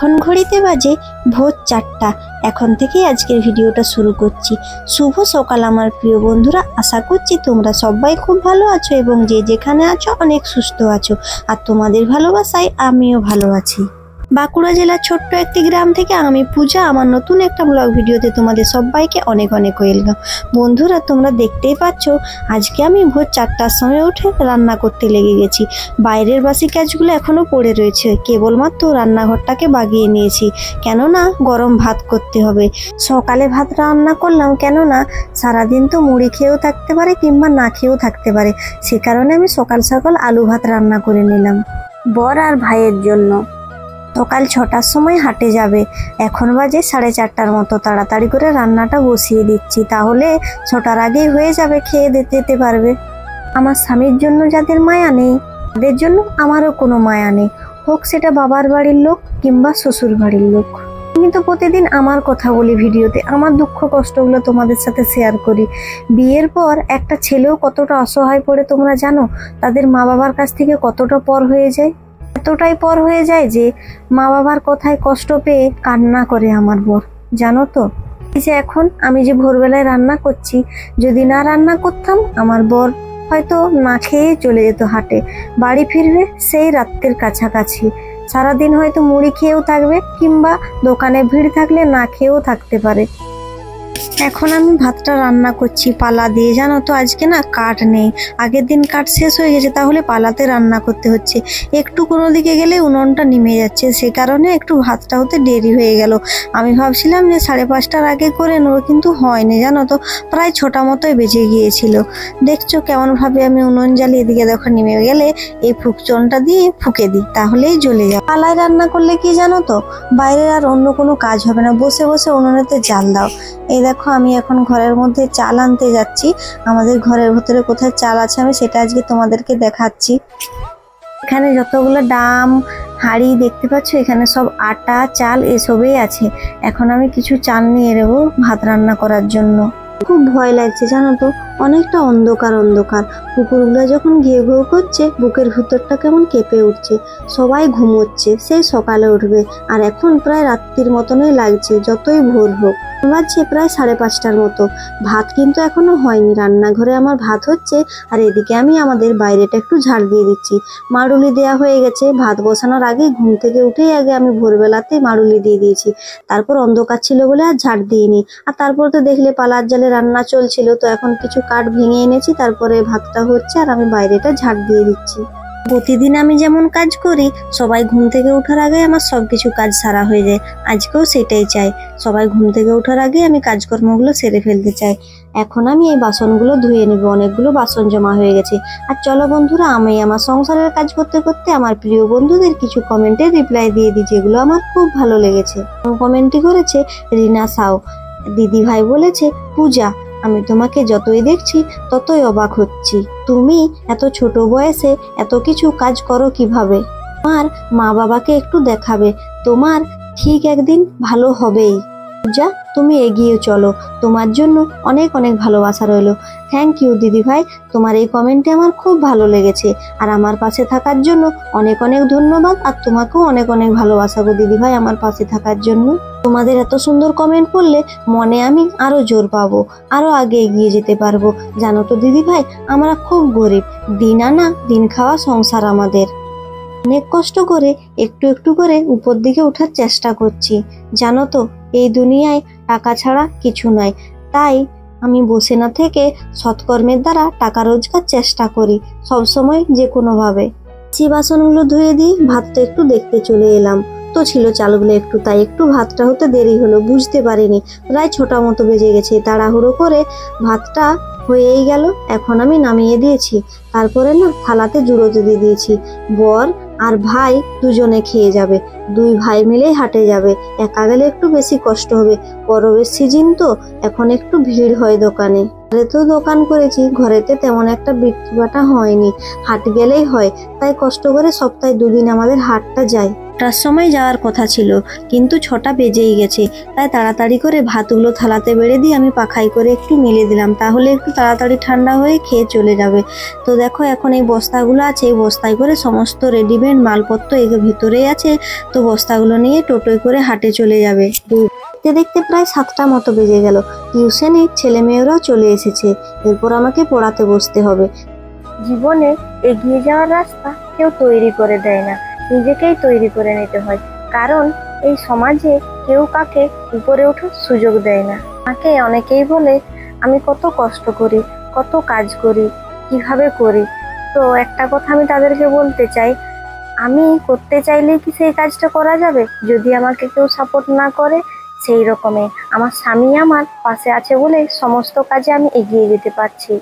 এখন ঘড়িতে বাজে ভোর 4টা। এখন থেকে আজকের ভিডিওটা শুরু করছি। শুভ সকাল আমার প্রিয় বন্ধুরা, আশা করছি তোমরা সবাই খুব ভালো আছো এবং যে যেখানে আছো অনেক সুস্থ আছো। আর তোমাদের ভালোবাসায় আমিও ভালো আছি। বাঁকুড়া জেলার ছোট্ট একটি গ্রাম থেকে আমি পূজা, আমার নতুন একটা ব্লগ ভিডিওতে তোমাদের সবাইকে অনেক অনেক ওয়েলকাম। বন্ধুরা, তোমরা দেখতেই পাচ্ছ আজকে আমি ভোর 4টার সময় উঠে রান্না করতে লেগে গেছি। বাইরের বাসি কাজগুলো এখনো পড়ে রয়েছে, কেবলমাত্র রান্নাঘরটাকে বাগিয়ে নিয়েছি, কেননা গরম ভাত করতে হবে। সকালে ভাত রান্না করলাম, কেননা সারাদিন তো মুড়ি খেয়েও থাকতে পারে কিংবা না খেয়েও থাকতে পারে, সে কারণে আমি সকাল সকাল আলু ভাত রান্না করে নিলাম বর আর ভাইয়ের জন্য। সকাল 6টার সময় হাটে যাবে, এখন বাজে 4:30টার মতো। তাড়াতাড়ি করে রান্নাটা বসিয়ে দিচ্ছি, তাহলে 6টার আগেই হয়ে যাবে, খেয়ে যেতে পারবে। আমার স্বামীর জন্য যাদের মায়া নেই তাদের জন্য আমারও কোনো মায়া নেই, হোক সেটা বাবার বাড়ির লোক কিংবা শ্বশুর বাড়ির লোক। আমি তো প্রতিদিন আমার কথা বলি ভিডিওতে, আমার দুঃখ কষ্টগুলো তোমাদের সাথে শেয়ার করি। বিয়ের পর একটা ছেলেও কতটা অসহায় পড়ে তোমরা জানো, তাদের মা বাবার কাছ থেকে কতটা পর হয়ে যায়। এতটাই পর হয়ে যায় যে মা বাবার কথায় কষ্ট পেয়ে কান্না করে আমার বর, জানো তো। এই যে এখন আমি যে ভোরবেলায় রান্না করছি, যদি না রান্না করতাম আমার বর হয়তো না খেয়ে চলে যেত হাটে, বাড়ি ফিরবে সেই রাত্রের কাছাকাছি। সারাদিন হয়তো মুড়ি খেয়েও থাকবে কিংবা দোকানে ভিড় থাকলে না খেয়েও থাকতে পারে। এখন আমি ভাতটা রান্না করছি পালা দিয়ে, জানো তো আজকে না কাঠ নেই, আগের দিন কাঠ শেষ হয়ে গেছে, তাহলে পালাতে রান্না করতে হচ্ছে। একটু কোনো দিকে গেলে উনুনটা নিমে যাচ্ছে, সে কারণে একটু ভাতটা হতে দেরি হয়ে গেল। আমি ভাবছিলাম যে 5:30টার আগে করে নেবো, কিন্তু হয়নি, জানো তো প্রায় 6টা মতোই বেজে গিয়েছিল। দেখছো কেমন ভাবে আমি উনুন জ্বালিয়ে, দিকে দেখো নিমে গেলে এই ফুকচনটা দিয়ে ফুকে দিই, তাহলেই জ্বলে যাবে। পালায় রান্না করলে কি জানো তো, বাইরের আর অন্য কোনো কাজ হবে না, বসে বসে উনুনেতে জাল দাও। এই দেখো আমি এখন ঘরের মধ্যে চাল আনতে যাচ্ছি। আমাদের ঘরের ভেতরে কোথায় চাল আছে আমি সেটা আজকে তোমাদেরকে দেখাচ্ছি। এখানে যতগুলো ডাম হাঁড়ি দেখতে পাচ্ছ, এখানে সব আটা চাল এসবই আছে। এখন আমি কিছু চাল নিয়ে নেবো ভাত রান্না করার জন্য। খুব ভয় লাগছে জানো তো, অনেকটা অন্ধকার অন্ধকার। কুকুরগুলো যখন ঘেউ ঘেউ করছে, বুকের ভিতরটা কেমন কেঁপে উঠছে। সবাই ঘুমোচ্ছে, সেই সকালে উঠবে, আর এখন প্রায় রাত্রির মতনই লাগছে যতই ভোর হোক। বাজছে প্রায় 5:30টার মতো। ভাত কিন্তু এখনো হয়নি, রান্নাঘরে আমার ভাত হচ্ছে, আর এদিকে আমি আমাদের বাইরেটা একটু ঝাড় দিয়ে দিচ্ছি। মাড়ুলি দেওয়া হয়ে গেছে, ভাত বসানোর আগে ঘুম থেকে উঠেই আগে আমি ভোরবেলাতে মাড়ুলি দিয়ে দিয়েছি। তারপর অন্ধকার ছিল বলে আর ঝাড় দিইনি। আর তারপর তো দেখলে পালার জালে রান্না চলছিল, তো এখন কিছু কাঠ ভেঙে এনেছি, তারপরে ভাতটা হচ্ছে আর আমি বাইরেটা ঝাড় দিয়ে দিচ্ছি। প্রতিদিন আমি যেমন কাজ করি, সবাই ঘুম থেকে ওঠার আগে আমার সবকিছু কাজ সারা হয়ে যায়, আজকেও সেটাই চাই। সবাই ঘুম থেকে ওঠার আগে আমি কাজকর্মগুলো সেরে ফেলতে চাই। এখন আমি এই বাসনগুলো ধুয়ে নেব, অনেকগুলো বাসন জমা হয়ে গেছে। আর চলো বন্ধুরা, আমি আমার সংসারের কাজ করতে করতে আমার প্রিয় বন্ধুদের কিছু কমেন্টের রিপ্লাই দিয়ে দিই, যেগুলো আমার খুব ভালো লেগেছে। কমেন্টটি করেছে রিনা সাউ। দিদি ভাই বলেছে, পূজা আমি তোমাকে যতই দেখছি ততই অবাক হচ্ছি, তুমি এত ছোট বয়সে এত কিছু কাজ করো কিভাবে? তোমার মা বাবাকে একটু দেখাবে, তোমার ঠিক একদিন ভালো হবেই। পূজা তুমি এগিয়ে চলো, তোমার জন্য অনেক অনেক ভালোবাসা রইলো। থ্যাংক ইউ দিদি ভাই, তোমার এই কমেন্টে আমার খুব ভালো লেগেছে, আর আমার পাশে থাকার জন্য অনেক অনেক ধন্যবাদ। আর তোমাকেও অনেক অনেক ভালোবাসা গো দিদি ভাই আমার পাশে থাকার জন্য। তোমাদের এত সুন্দর কমেন্ট করলে মনে আমি আরো জোর পাবো, আরো আগে এগিয়ে যেতে পারবো। জানো তো দিদি ভাই, আমরা খুব গরিব, দিন আনা দিন খাওয়া সংসার আমাদের। অনেক কষ্ট করে একটু একটু করে উপর দিকে ওঠার চেষ্টা করছি, জানো তো এই দুনিয়ায় টাকা ছাড়া কিছু নাই। তাই আমি বসে না থেকে সৎকর্মের দ্বারা টাকা রোজগার চেষ্টা করি সবসময়, যে কোনোভাবে। যে বাসনগুলো ধুয়ে দিই, ভাতটা একটু দেখতে চলে এলাম, তো ছিল চালগুলো একটু, তাই একটু ভাতটা হতে দেরি হলো, বুঝতে পারিনি। প্রায় 6টা মতো বেজে গেছে, তাড়াহুড়ো করে ভাতটা হয়েই গেল। এখন আমি নামিয়ে দিয়েছি, তারপরে না থালাতে জুড়োতে দিয়ে দিয়েছি। বর আর ভাই দুজনে খেয়ে যাবে, 2 ভাই মিলেই হাটে যাবে, একা গেলে একটু বেশি কষ্ট হবে। পরবের সিজন তো, এখন একটু ভিড় হয় দোকানে। ঘরে তো দোকান করেছি, ঘরেতে তেমন একটা বিক্রি বাটা হয়নি, হাট গেলেই হয়, তাই কষ্ট করে সপ্তাহে 2 দিন আমাদের হাটটা যায়। 9টার সময় যাওয়ার কথা ছিল, কিন্তু 6টা বেজেই গেছে। তাই তাড়াতাড়ি করে ভাতগুলো থালাতে বেড়ে দিয়ে আমি পাখাই করে একটু মেলে দিলাম, তাহলে একটু তাড়াতাড়ি ঠান্ডা হয়ে খেয়ে চলে যাবে। তো দেখো এখন এই বস্তাগুলো আছে, এই বস্তায় করে সমস্ত রেডিমেড মালপত্র এর ভিতরেই আছে। তো বস্তাগুলো নিয়ে টোটোয় করে হাটে চলে যাবে। দেখতে দেখতে প্রায় 7টা মতো বেজে গেল। টিউশনে ছেলে মেয়েরাও চলে এসেছে। এরপর আমাকে পড়াতে বসতে হবে। জীবনে এগিয়ে যাওয়ার রাস্তা কেউ তৈরি করে দেয় না, নিজেকেই তৈরি করে নিতে হয়। কারণ এই সমাজে কেউ কাকে উপরে ওঠার সুযোগ দেয় না। আমাকে অনেকেই বলে আমি কত কষ্ট করি, কত কাজ করি, কিভাবে করি। তো একটা কথা আমি তাদেরকে বলতে চাই, আমি করতে চাইলেই কি সেই কাজটা করা যাবে যদি আমাকে কেউ সাপোর্ট না করে? সেই রকমই আমার স্বামী আমার পাশে আছে বলে সমস্ত কাজে আমি এগিয়ে যেতে পারছি।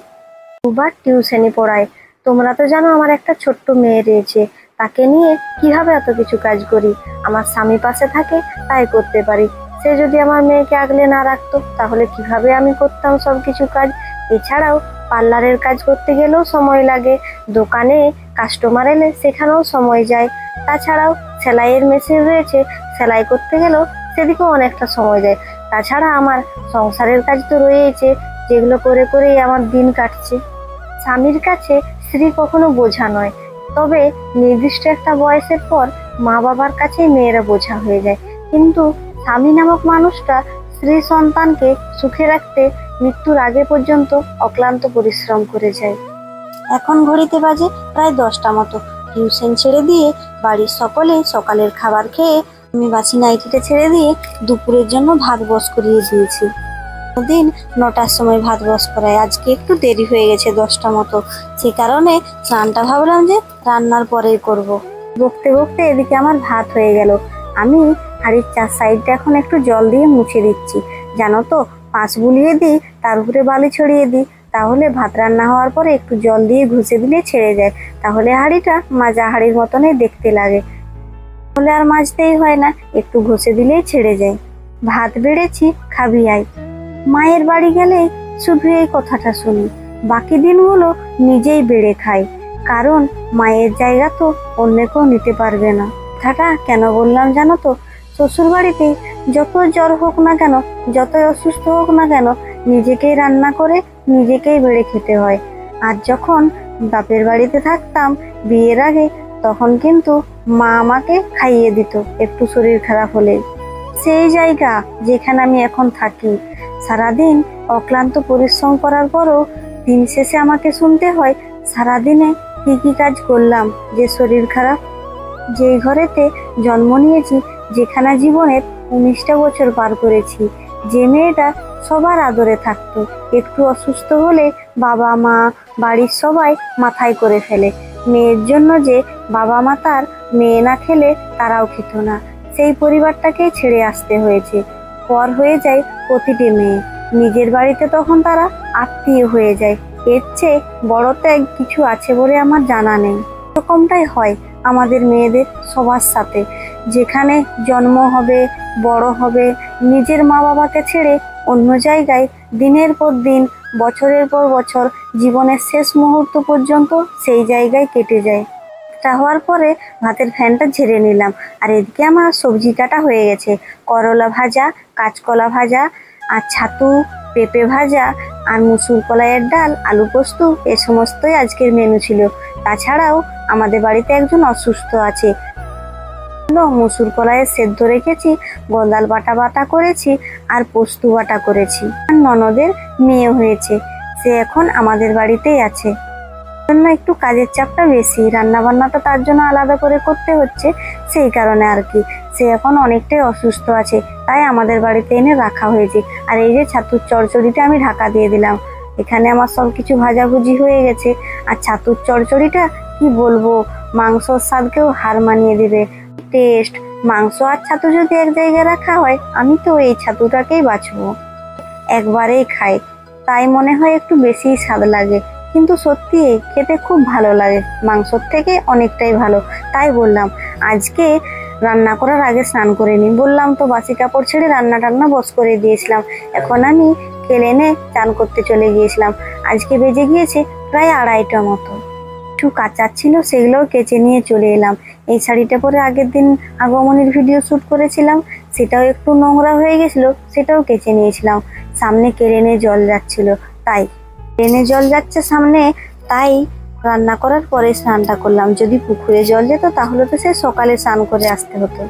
দুবার টিউশনি পড়াই। তোমরা তো জানো আমার একটা ছোট্ট মেয়ে রয়েছে, তাকে নিয়ে কিভাবে এত কিছু কাজ করি। আমার স্বামী পাশে থাকে তাই করতে পারি। সে যদি আমার মেয়েকে আগলে না রাখতো তাহলে কিভাবে আমি করতাম সব কিছু কাজ। এছাড়াও পার্লারের কাজ করতে গেলেও সময় লাগে, দোকানে কাস্টমার এলে সেখানেও সময় যায়। তাছাড়াও সেলাইয়ের মেশিন রয়েছে, সেলাই করতে গেলেও সেদিকেও অনেকটা সময় যায়। তাছাড়া আমার সংসারের কাজ তো রয়েছে, যেগুলো করে করেই আমার দিন কাটছে। স্বামীর কাছে স্ত্রী কখনো বোঝা নয়, তবে নির্দিষ্ট একটা বয়সের পর মা বাবার কাছেই মেয়েরা বোঝা হয়ে যায়। কিন্তু স্বামী নামক মানুষটা স্ত্রী সন্তানকে সুখে রাখতে মৃত্যুর আগে পর্যন্ত অক্লান্ত পরিশ্রম করে যায়। এখন ঘড়িতে বাজে প্রায় 10টা মতো। টিউশন ছেড়ে দিয়ে বাড়ির সকলে সকালের খাবার খেয়ে আমি বাসি নাইটিটা ছেড়ে দিয়ে দুপুরের জন্য ভাত বস করিয়ে দিয়েছি। দিন 9টার সময় ভাত বস করায়, আজকে একটু দেরি হয়ে গেছে 10টা মতো। সে কারণে স্নানটা ভাবলাম যে রান্নার পরেই করব। বকতে বকতে এদিকে আমার ভাত হয়ে গেল। আমি হাঁড়ির 4 সাইডটা এখন একটু জল দিয়ে মুছে দিচ্ছি। জানো তো, পাঁচ বুলিয়ে দিই, তার উপরে বালি ছড়িয়ে দিই, তাহলে ভাত রান্না হওয়ার পরে একটু জল দিয়ে ঘষে দিলে ছেড়ে যায়। তাহলে হাঁড়িটা মাজা হাঁড়ির মতনই দেখতে লাগে, তাহলে আর মাজতেই হয় না, একটু ঘষে দিলেই ছেড়ে যায়। ভাত বেড়েছি, খাবি আয়। মায়ের বাড়ি গেলেই শুধু এই কথাটা শুনি। বাকি দিনগুলো নিজেই বেড়ে খাই, কারণ মায়ের জায়গা তো অন্য কেউ নিতে পারবে না। কথাটা কেন বললাম জানো তো, শ্বশুর বাড়িতেই যত জ্বর হোক না কেন, যতই অসুস্থ হোক না কেন, নিজেকেই রান্না করে নিজেকেই বেড়ে খেতে হয়। আর যখন বাপের বাড়িতে থাকতাম বিয়ের আগে, তখন কিন্তু মা আমাকে খাইয়ে দিত একটু শরীর খারাপ হলে। সেই জায়গা যেখানে আমি এখন থাকি, সারাদিন অক্লান্ত পরিশ্রম করার পরও দিন শেষে আমাকে শুনতে হয় সারাদিনে কি কি কাজ করলাম যে শরীর খারাপ। যেই ঘরেতে জন্ম নিয়েছি, যেখানে জীবনের 19টা বছর পার করেছি, যে মেয়েটা সবার আদরে থাকতো, একটু অসুস্থ হলে বাবা মা বাড়ির সবাই মাথায় করে ফেলে। মেয়ের জন্য যে বাবা মা তার মেয়ে না খেলে তারাও খেত না, সেই পরিবারটাকেই ছেড়ে আসতে হয়েছে। পর হয়ে যায় প্রতিটি মেয়ে, নিজের বাড়িতে তখন তারা আত্মীয় হয়ে যায়। এর চেয়ে বড় ত্যাগ কিছু আছে বলে আমার জানা নেই। এরকমটাই হয় আমাদের মেয়েদের সবার সাথে। যেখানে জন্ম হবে, বড় হবে, নিজের মা বাবাকে ছেড়ে অন্য জায়গায় দিনের পর দিন, বছরের পর বছর, জীবনের শেষ মুহূর্ত পর্যন্ত সেই জায়গায় কেটে যায়। তা হওয়ার পরে ভাতের ফ্যানটা ঝেড়ে নিলাম, আর এদিকে আমার সবজি কাটা হয়ে গেছে। করলা ভাজা, কাঁচকলা ভাজা, আর ছাতু, পেঁপে ভাজা, আর মুসুর কলাইয়ের ডাল, আলু পোস্ত, এ সমস্তই আজকের মেনু ছিল। তাছাড়াও আমাদের বাড়িতে একজন অসুস্থ আছে, মুসুর কলাইয়ের সেদ্ধ রেখেছি, গন্ডাল বাটা করেছি, আর পোস্ত বাটা করেছি। আর ননদের মেয়ে হয়েছে, সে এখন আমাদের বাড়িতেই আছে। জন্য একটু কাজের চাপটা বেশি, রান্না বান্নাটা তার জন্য আলাদা করে করতে হচ্ছে, সেই কারণে আর কি। সে এখন অনেকটাই অসুস্থ আছে, তাই আমাদের বাড়িতে এনে রাখা হয়েছে। আর এই যে ছাতুর চচ্চড়িটা আমি ঢাকা দিয়ে দিলাম। এখানে আমার সব কিছু ভাজাভুজি হয়ে গেছে। আর ছাতুর চচ্চড়িটা কি বলবো, মাংসর স্বাদকেও হার মানিয়ে দেবে। টেস্ট, মাংস আর ছাতু যদি এক জায়গায় রাখা হয়, আমি তো এই ছাতুটাকেই বাছবো, একবারেই খাই। তাই মনে হয় একটু বেশি স্বাদ লাগে, কিন্তু সত্যি খেতে খুব ভালো লাগে, মাংসর থেকে অনেকটাই ভালো। তাই বললাম আজকে রান্না করার আগে স্নান করে নিই। বললাম তো বাসি কাপড় ছেড়ে রান্না বস করে দিয়েছিলাম। এখন আমি খেলে নে চান করতে চলে গিয়েছিলাম। আজকে বেজে গিয়েছে প্রায় 2:30টা মতো। একটু কাচার ছিল, সেগুলোও কেচে নিয়ে চলে এলাম। এই শাড়িটা পরে আগের দিন আগমনীর ভিডিও শ্যুট করেছিলাম, সেটাও একটু নোংরা হয়ে গেছিল, সেটাও কেচে নিয়েছিলাম। সামনে কেরেনে জল যাচ্ছিল, তাই কেরেনে জল যাচ্ছে সামনে, তাই রান্না করার পরে স্নানটা করলাম। যদি পুকুরে জল যেত তাহলে তো সে সকালে স্নান করে আসতে হতো।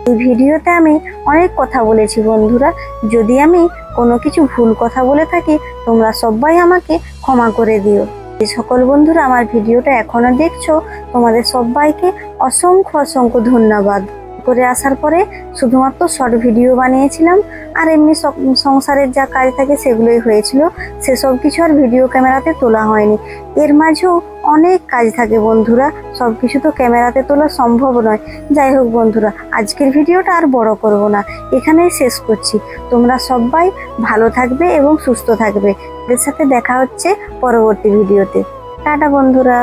এই ভিডিওতে আমি অনেক কথা বলেছি বন্ধুরা, যদি আমি কোনো কিছু ভুল কথা বলে থাকি তোমরা সবাই আমাকে ক্ষমা করে দিও। যে সকল বন্ধুরা আমার ভিডিওটা এখনো দেখছো, তোমাদের সবাইকে অসংখ্য অসংখ্য ধন্যবাদ। করে আসার পরে শুধুমাত্র শর্ট ভিডিও বানিয়েছিলাম, আর এমনি সংসারের যা কাজ থাকে সেগুলোই হয়েছিল, সেসব কিছু আর ভিডিও ক্যামেরাতে তোলা হয়নি। এর মাঝেও অনেক কাজ থাকে বন্ধুরা, সব কিছু তো ক্যামেরাতে তোলা সম্ভব নয়। যাই হোক বন্ধুরা, আজকের ভিডিওটা আর বড় করব না, এখানেই শেষ করছি। তোমরা সবাই ভালো থাকবে এবং সুস্থ থাকবে। এর সাথে দেখা হচ্ছে পরবর্তী ভিডিওতে। টাটা বন্ধুরা।